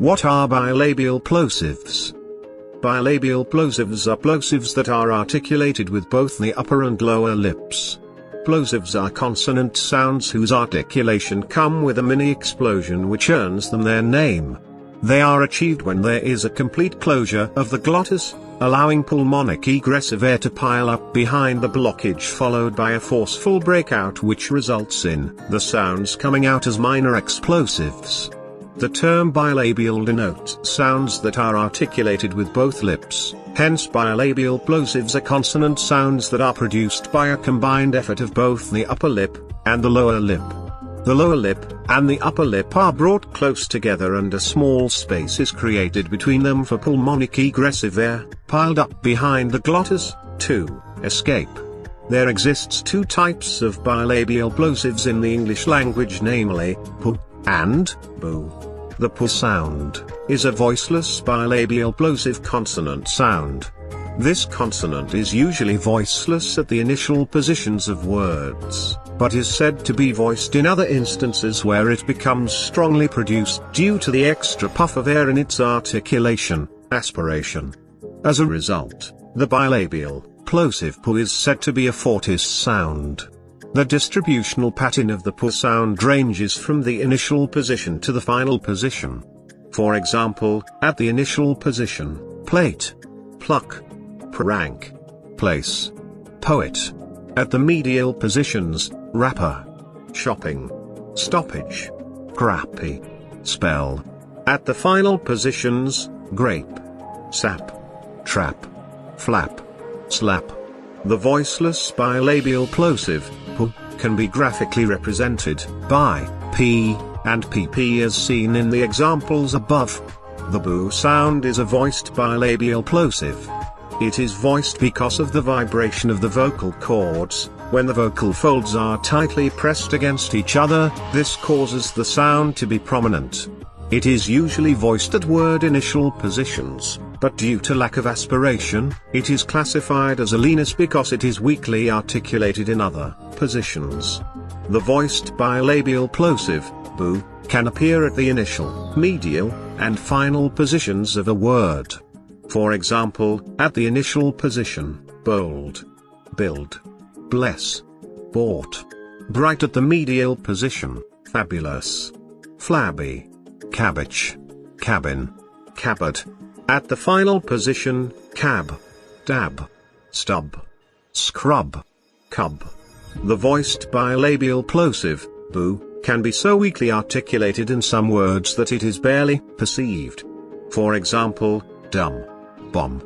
What are bilabial plosives? Bilabial plosives are plosives that are articulated with both the upper and lower lips. Plosives are consonant sounds whose articulation come with a mini explosion which earns them their name. They are achieved when there is a complete closure of the glottis, allowing pulmonic egress of air to pile up behind the blockage, followed by a forceful breakout which results in the sounds coming out as minor explosives. The term bilabial denotes sounds that are articulated with both lips, hence bilabial plosives are consonant sounds that are produced by a combined effort of both the upper lip and the lower lip. The lower lip and the upper lip are brought close together and a small space is created between them for pulmonic egress of air, piled up behind the glottis, to escape. There exists two types of bilabial plosives in the English language, namely, p and bu. The p sound is a voiceless bilabial plosive consonant sound. This consonant is usually voiceless at the initial positions of words, but is said to be voiced in other instances where it becomes strongly produced due to the extra puff of air in its articulation, aspiration. As a result, the bilabial plosive p is said to be a fortis sound. The distributional pattern of the p sound ranges from the initial position to the final position. For example, at the initial position, plate, pluck, prank, place, poet. At the medial positions, wrapper, shopping, stoppage, crappy, spell. At the final positions, grape, sap, trap, flap, slap. The voiceless bilabial plosive, p, can be graphically represented by p and pp as seen in the examples above. The bu sound is a voiced bilabial plosive. It is voiced because of the vibration of the vocal cords. When the vocal folds are tightly pressed against each other, this causes the sound to be prominent. It is usually voiced at word initial positions, but due to lack of aspiration, it is classified as a lenis because it is weakly articulated in other positions. The voiced bilabial plosive, bu, can appear at the initial, medial, and final positions of a word. For example, at the initial position, bold, build, bless, bought. Bright at the medial position, fabulous, flabby, cabbage, cabin, cupboard. At the final position, cab, dab, stub, scrub, cub. The voiced bilabial plosive, bu, can be so weakly articulated in some words that it is barely perceived. For example, dumb, bomb,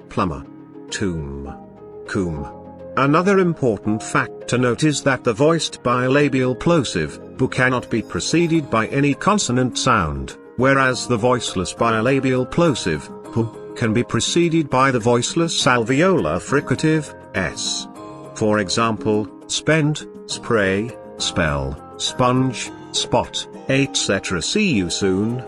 plumber, tomb, coom. Another important fact to note is that the voiced bilabial plosive, bu, cannot be preceded by any consonant sound, whereas the voiceless bilabial plosive, p, can be preceded by the voiceless alveolar fricative, s. For example, spend, spray, spell, sponge, spot, etc. See you soon.